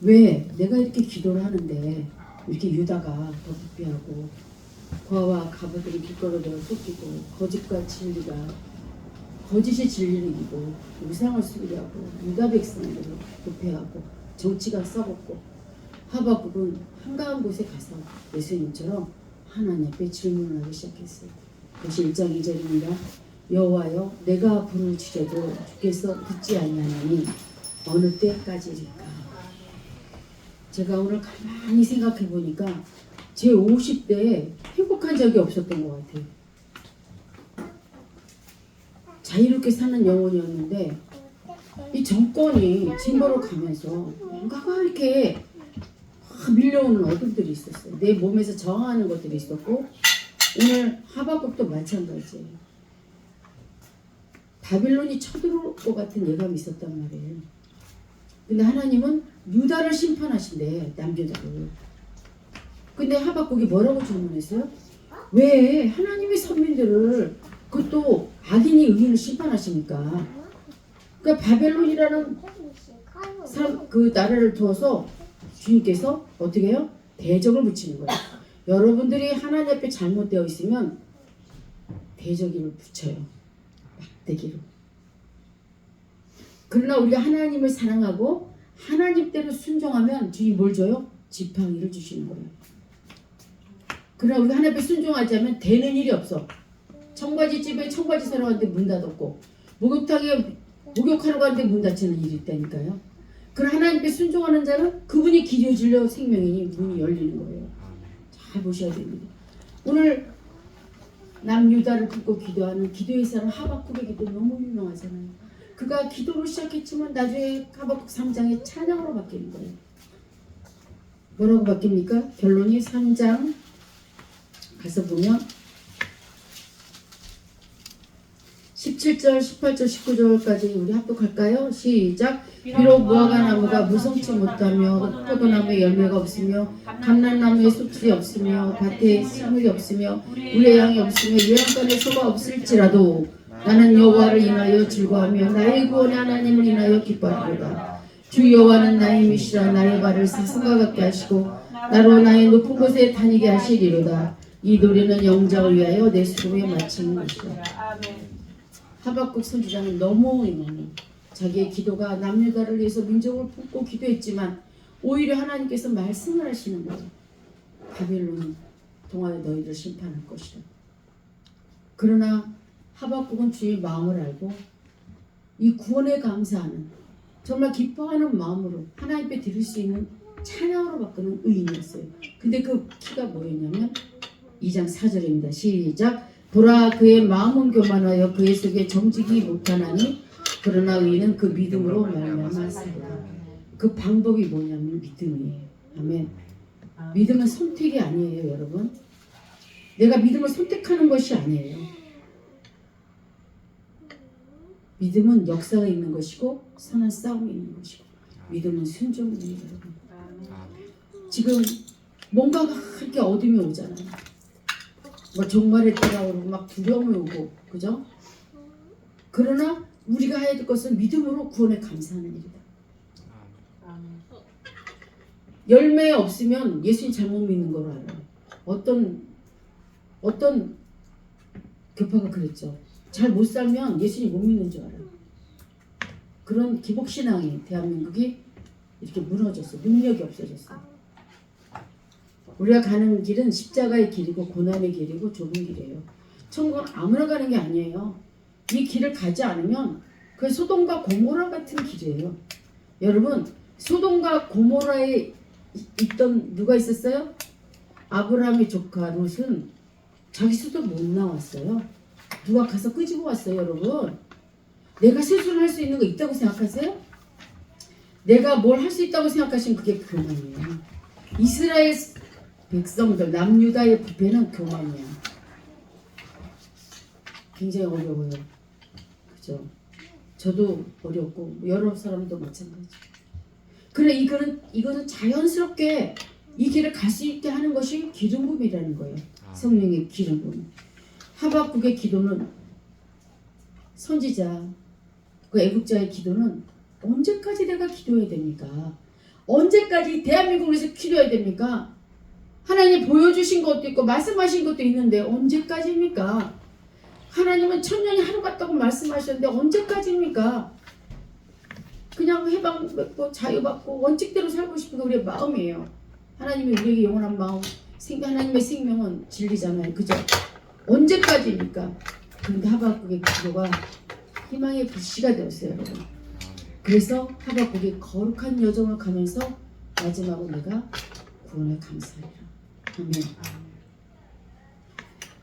왜 내가 이렇게 기도를 하는데 이렇게 유다가 더 부패하고 과와 가부들이 길거리로 쫓기고 거짓과 진리가 거짓이 진리를 이기고 우상을 수비하고 유다 백성들을 부패하고 정치가 썩었고 하박국은 한가한 곳에 가서 예수님처럼 하나님 앞에 질문을 하기 시작했어요. 그것이 1장 2절입니다. 여호와여 내가 부르짖어도 주께서 듣지 아니하나니 어느 때까지일까. 제가 오늘 가만히 생각해 보니까 제 50대에 행복한 적이 없었던 것 같아요. 자유롭게 사는 영혼이었는데 이 정권이 진보로 가면서 뭔가가 이렇게 밀려오는 어둠들이 있었어요. 내 몸에서 저항하는 것들이 있었고 오늘 하박국도 마찬가지예요. 바빌론이 쳐들어올 것 같은 예감이 있었단 말이에요. 근데 하나님은 유다를 심판하신대, 남유다를. 근데 하박국이 뭐라고 질문했어요? 왜 하나님의 선민들을 그것도 악인이 의인을 심판하십니까? 그러니까 바벨론이라는 사람, 그 나라를 두어서 주님께서 어떻게 해요? 대적을 붙이는 거예요. 여러분들이 하나님 앞에 잘못되어 있으면 대적을 붙여요. 막대기로. 그러나 우리가 하나님을 사랑하고 하나님대로 순종하면 주님 뭘 줘요? 지팡이를 주시는 거예요. 그러나 우리가 하나님 앞에 순종하지 않으면 되는 일이 없어. 청바지 집에 청바지 사러 갔는데 문 닫았고 목욕탕에 목욕하러 갔는데 문 닫히는 일이 있다니까요. 그러나 하나님께 순종하는 자는 그분이 기도해주려 생명이니 문이 열리는 거예요. 잘 보셔야 됩니다. 오늘 남유다를 붙고 기도하는 기도의 사람 하박국의 기도 너무 유명하잖아요. 그가 기도로 시작했지만 나중에 하박국 3장에 찬양으로 바뀌는 거예요. 뭐라고 바뀝니까? 결론이 3장 가서 보면 17절, 18절, 19절까지 우리 합독할까요? 시작! 비록 무화과 나무가 무성치 못하며 포도나무에 열매가 없으며 감람나무에 숲이 없으며 밭에 식물이 없으며 우리의 양이 없으며 요양간에 소가 없을지라도 나는 여호와를 인하여 즐거워하며 나의 구원의 하나님을 인하여 기뻐하리로다. 주 여호와는 나의 미시라. 나의 발을 사슴과 같게 하시고 나로 나의 높은 곳에 다니게 하시리로다. 이 노래는 영장을 위하여 내 수금에 마치는 것이다. 하박국 선지자는 너무 자기의 기도가 남유다를 위해서 민족을 품고 기도했지만 오히려 하나님께서 말씀을 하시는 거예요. 바벨론은 동화에 너희를 심판할 것이다. 그러나 하박국은 주의 마음을 알고 이 구원에 감사하는 정말 기뻐하는 마음으로 하나님 앞에 드릴 수 있는 찬양으로 바꾸는 의인이었어요. 근데 그 키가 뭐였냐면 2장 4절입니다. 시작! 보라 그의 마음은 교만하여 그의 속에 정직이 못하나니 그러나 의인은 그 믿음으로 말미암아 살리라. 그 방법이 뭐냐면 믿음이에요. 아멘. 믿음은 선택이 아니에요, 여러분. 내가 믿음을 선택하는 것이 아니에요. 믿음은 역사가 있는 것이고 선한 싸움이 있는 것이고 믿음은 순종이에요, 여러분. 지금 뭔가가 이렇게 어둠이 오잖아요. 뭐 종말에 따라오고 막 두려움이 오고, 그죠? 그러나 우리가 해야 될 것은 믿음으로 구원에 감사하는 일이다. 열매 없으면 예수님 잘못 믿는 걸 알아요. 어떤 교파가 그랬죠. 잘 못 살면 예수님 못 믿는 줄 알아요. 그런 기복신앙이 대한민국이 이렇게 무너졌어. 능력이 없어졌어. 우리가 가는 길은 십자가의 길이고 고난의 길이고 좁은 길이에요. 천국은 아무나 가는 게 아니에요. 이 길을 가지 않으면 그 소돔과 고모라 같은 길이에요. 여러분, 소돔과 고모라에 있던 누가 있었어요? 아브라함의 조카 롯은 자기 수도 못 나왔어요. 누가 가서 끄집어 왔어요, 여러분. 내가 스스로 할 수 있는 거 있다고 생각하세요? 내가 뭘 할 수 있다고 생각하시면 그게 교만이에요. 이스라엘 백성들, 남유다의 부패는 교만이야. 굉장히 어려워요. 그죠? 저도 어렵고 여러 사람도 마찬가지. 그래 이거는 자연스럽게 이 길을 갈 수 있게 하는 것이 기름 부음이라는 거예요. 성령의 기름 부음. 하박국의 기도는 선지자, 그 애국자의 기도는 언제까지 내가 기도해야 됩니까? 언제까지 대한민국에서 기도해야 됩니까? 하나님 보여주신 것도 있고 말씀하신 것도 있는데 언제까지입니까? 하나님은 천년이 하루 같다고 말씀하셨는데 언제까지입니까? 그냥 해방받고 자유받고 원칙대로 살고 싶은 게 우리의 마음이에요. 하나님이 우리에게 영원한 마음, 하나님의 생명은 진리잖아요. 그죠? 언제까지입니까? 그런데 하박국의 기도가 희망의 불씨가 되었어요, 여러분. 그래서 하박국이 거룩한 여정을 가면서 마지막으로 내가 구원에 감사하리라. 아멘.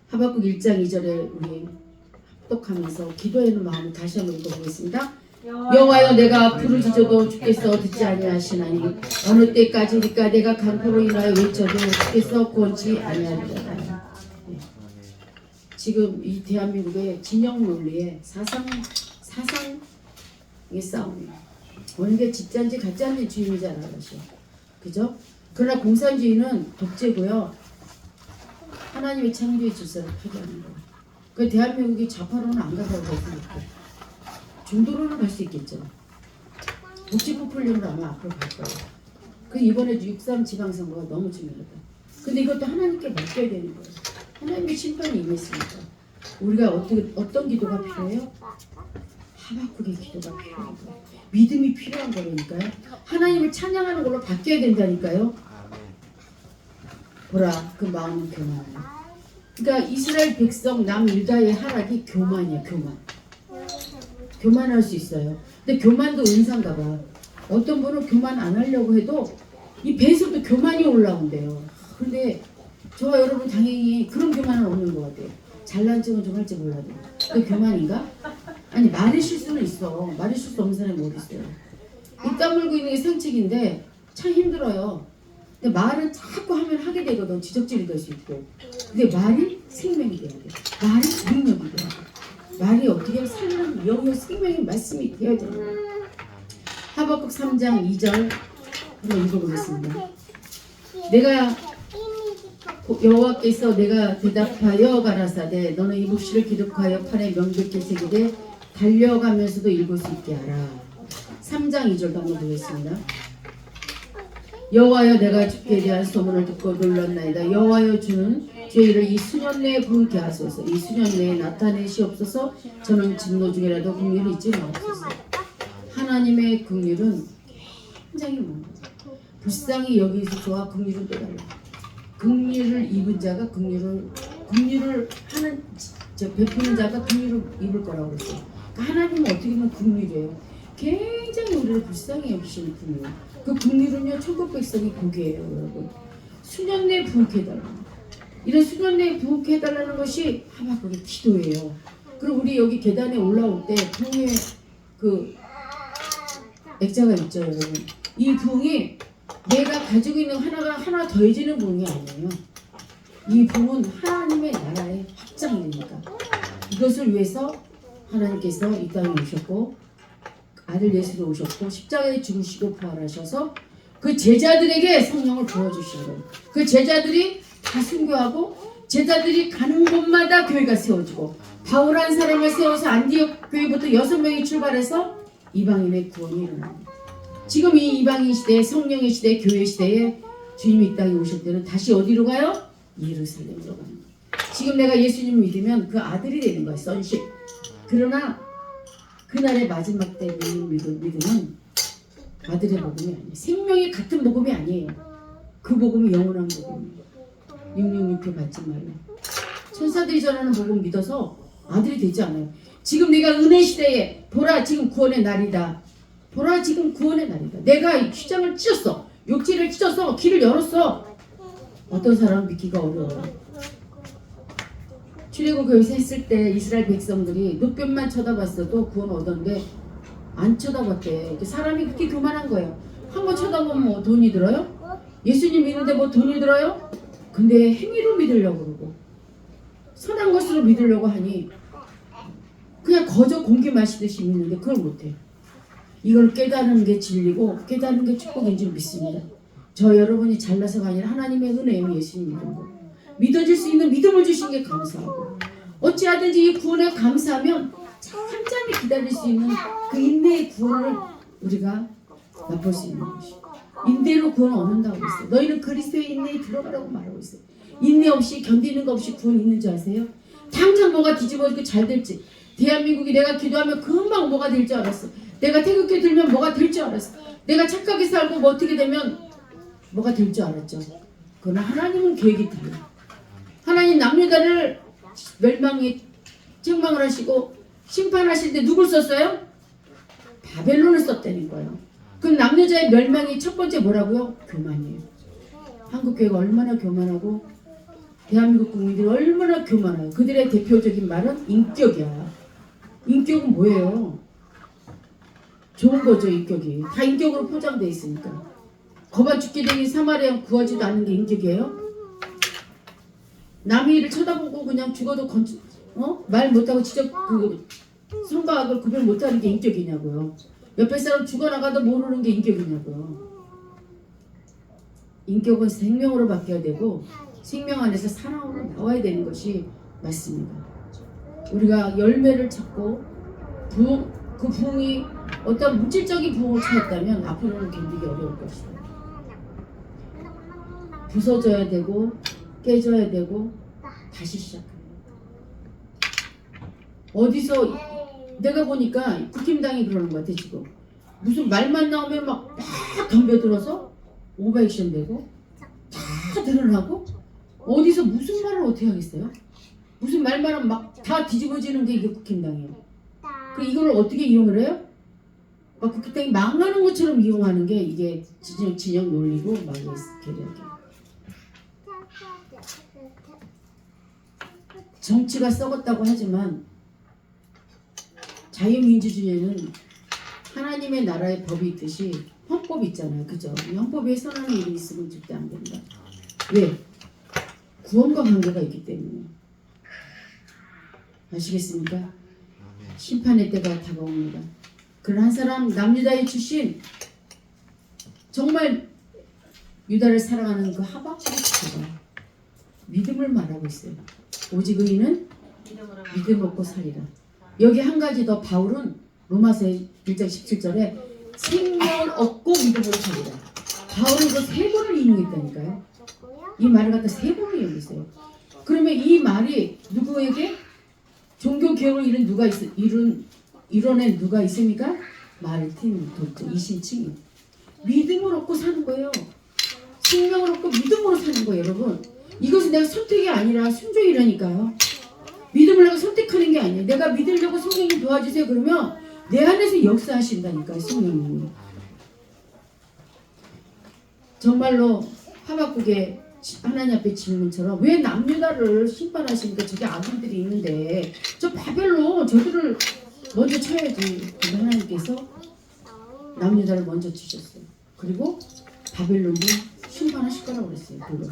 하박국 1장 2절에 우리 합독하면서 기도하는 마음을 다시 한번 읽어보겠습니다. 여호와여 내가 부르짖어도 주께서 듣지 아니하시나니 어느 때까지니까 내가 강포로 인하여 외쳐도 주께서 구원치 아니하리라. 네. 지금 이 대한민국의 진영 논리의 사상의 싸움이에요. 어느 게 진짜인지 가짜인지 주인이 잘 알아서. 그죠? 그러나 공산주의는 독재고요. 하나님의 창조의 질서를 파괴하는 거예요. 그 대한민국이 좌파로는 안 가서 그렇고 중도로는 갈 수 있겠죠. 복지부 풀림으로 아마 앞으로 갈 거예요. 그 이번에 6.3 지방선거가 너무 중요하다. 근데 이것도 하나님께 맡겨야 되는 거예요. 하나님의 심판이 임했으니까. 우리가 어떤 기도가 필요해요? 하박국의 기도가 필요한 거예요. 믿음이 필요한 거니까요. 하나님을 찬양하는 걸로 바뀌어야 된다니까요. 보라, 그 마음은 교만이에요. 그러니까 이스라엘 백성 남유다의 하락이 교만이에요. 교만할 수 있어요. 근데 교만도 은사인가 봐. 어떤 분은 교만 안 하려고 해도 이 배에서도 교만이 올라온대요. 근데 저와 여러분 당연히 그런 교만은 없는 것 같아요. 잘난 척은 좀 할지 몰라도. 그 교만인가? 아니 말의 실수는 있어. 말의 실수 없는 사람이 어디 있어요. 입 다물고 있는 게 상책인데 참 힘들어요. 근데 말은 자꾸 하면 하게 되거든. 지적질이 될 수 있고. 근데 말이 생명이 돼야 돼. 말이 능력이 돼야 돼. 말이 어떻게 살려면 영의 생명의 말씀이 되어야 돼요. 하박국 3장 2절 한번 읽어보겠습니다. 내가 여호와께서 내가 대답하여 가라사대 너는 이 묵시를 기록하여 판에 명백히 새기되 달려가면서도 읽을 수 있게 하라. 3장 2절도 한번 보겠습니다. 여호와여 내가 주께 대한 소문을 듣고 놀랐나이다. 여호와여 주는 주의 일을 이 수년 내에 부응케 하소서. 이 수년 내에 나타내시옵소서. 저는 진노 중이라도 긍휼을 잊지 마옵소서. 하나님의 긍휼은 굉장히 많아요. 불쌍히 여기소서와 긍휼을 빼달라. 긍휼을 입은 자가 긍휼을 하는 베푸는 자가 긍휼을 입을 거라고 그랬어요. 그러니까 하나님은 어떻게 보면 긍휼이에요. 굉장히 우리를 불쌍히 여기시는 긍휼. 그 긍휼은요 천국 백성이 복이에요, 여러분. 수년 내에 부응케 해달라. 이런 수년 내에 부응케 해달라는 것이 하박국의 기도예요. 그리고 우리 여기 계단에 올라올 때 부흥의 그 액자가 있죠, 여러분. 이 부흥이 내가 가지고 있는 하나가 하나 더해지는 부흥이 아니에요. 이 부흥은 하나님의 나라의 확장이니까. 이것을 위해서 하나님께서 이 땅에 오셨고 아들 예수로 오셨고 십자가에 죽으시고 부활하셔서 그 제자들에게 성령을 부어주시는 거예요. 그 제자들이 다 순교하고 제자들이 가는 곳마다 교회가 세워지고 바울 한 사람을 세워서 안디옥 교회부터 6명이 출발해서 이방인의 구원이 일어납니다. 지금 이 이방인 시대에 성령의 시대, 교회 시대에 주님이 이 땅에 오실 때는 다시 어디로 가요? 예루살렘으로 가는 거예요. 지금 내가 예수님을 믿으면 그 아들이 되는 거예요. sonship. 그러나 그날의 마지막 때 믿음은 아들의 복음이 아니에요. 생명이 같은 복음이 아니에요. 그 복음이 영원한 복음이에요. 666표 받지 말라. 천사들이 전하는 복음 믿어서 아들이 되지 않아요. 지금 내가 은혜 시대에 보라 지금 구원의 날이다. 보라 지금 구원의 날이다. 내가 휘장을 찢었어. 욕지를 찢어서 길을 열었어. 어떤 사람은 믿기가 어려워요. 출애굽교에서 했을 때 이스라엘 백성들이 눕변만 쳐다봤어도 구원 얻었는데 안 쳐다봤대. 사람이 그렇게 교만한 거예요. 한번 쳐다보면 뭐 돈이 들어요? 예수님 믿는데 뭐 돈이 들어요? 근데 행위로 믿으려고 그러고 선한 것으로 믿으려고 하니 그냥 거저 공기 마시듯이 믿는데 그걸 못해. 이걸 깨닫는 게 진리고 깨닫는 게 축복인 줄 믿습니다. 저 여러분이 잘나서가 아니라 하나님의 은혜예요. 예수님 믿는 거. 믿어질 수 있는 믿음을 주신 게 감사하고 어찌하든지 이 구원에 감사하면 잠잠히 기다릴 수 있는 그 인내의 구원을 우리가 맛볼 수 있는 것이고 인내로 구원 얻는다고 했어요. 너희는 그리스도의 인내에 들어가라고 말하고 있어요. 인내 없이 견디는 거 없이 구원 있는 줄 아세요? 당장 뭐가 뒤집어지고 잘 될지. 대한민국이 내가 기도하면 금방 뭐가 될 줄 알았어. 내가 태극기 들면 뭐가 될 줄 알았어. 내가 착하게 살고 뭐 어떻게 되면 뭐가 될 줄 알았죠. 그러나 하나님은 계획이 달라요. 하나님 남유다를 책망을 하시고 심판하실 때 누굴 썼어요? 바벨론을 썼다는 거예요. 그럼 남유다의 멸망이 첫 번째 뭐라고요? 교만이에요. 한국교회가 얼마나 교만하고 대한민국 국민들이 얼마나 교만해요. 그들의 대표적인 말은 인격이야. 인격은 뭐예요? 좋은 거죠. 인격이. 다 인격으로 포장되어 있으니까. 거봐 죽게 되니 사마리아 구하지도 않는 게 인격이에요? 남의 일을 쳐다보고 그냥 죽어도 말 못하고 직접 선과 악을 구별 못하는 게 인격이냐고요. 옆에 사람 죽어나가도 모르는 게 인격이냐고요. 인격은 생명으로 바뀌어야 되고 생명 안에서 사랑으로 나와야 되는 것이 맞습니다. 우리가 열매를 찾고 그 부흥이 어떤 물질적인 부흥을 찾았다면 앞으로는 견디기 어려울 것이다. 부서져야 되고 깨져야 되고 다시 시작합니다. 어디서 내가 보니까 국힘당이 그러는 것 같아 지금. 무슨 말만 나오면 막 덤벼들어서 오버액션 되고 다 드러나고 어디서 무슨 말을 어떻게 하겠어요? 무슨 말만 하면 막 다 뒤집어지는 게 이게 국힘당이에요. 그 이걸 어떻게 이용을 해요? 막 국힘당이 망하는 것처럼 이용하는 게 이게 진영 논리고 계략이에요. 정치가 썩었다고 하지만 자유민주주의는 하나님의 나라의 법이 있듯이 헌법이 있잖아요. 그죠? 이 헌법에 선하는 일이 있으면 절대 안 된다. 왜? 구원과 관계가 있기 때문에. 아시겠습니까? 심판의 때가 다가옵니다. 그런 한 사람 남유다의 출신 정말 유다를 사랑하는 그 하박국의 지도가 믿음을 말하고 있어요. 오직 의인은 믿음 얻고 살리라. 여기 한 가지 더 바울은 로마서 1장 17절에 생명을 얻고 믿음으로 살리라. 바울은 그 세 번을 인용했다니까요. 이 말을 갖다 세 번을 인용했어요. 그러면 이 말이 누구에게 종교 개혁을 이뤄낸 누가 있습니까? 마르틴 도트 이신칭이 믿음을 얻고 사는 거예요. 생명을 얻고 믿음으로 사는 거예요, 여러분. 이것은 내가 선택이 아니라 순종이라니까요. 믿음을 내가 선택하는 게 아니에요. 내가 믿으려고 성령님 도와주세요 그러면 내 안에서 역사하신다니까요, 성령님이. 정말로 하박국의 하나님 앞에 질문처럼 왜 남유다를 심판하시니까 저기 아군들이 있는데 저 바벨론 저들을 먼저 쳐야지. 근데 하나님께서 남유다를 먼저 치셨어요. 그리고 바벨론도 심판하실 거라고 그랬어요. 그거.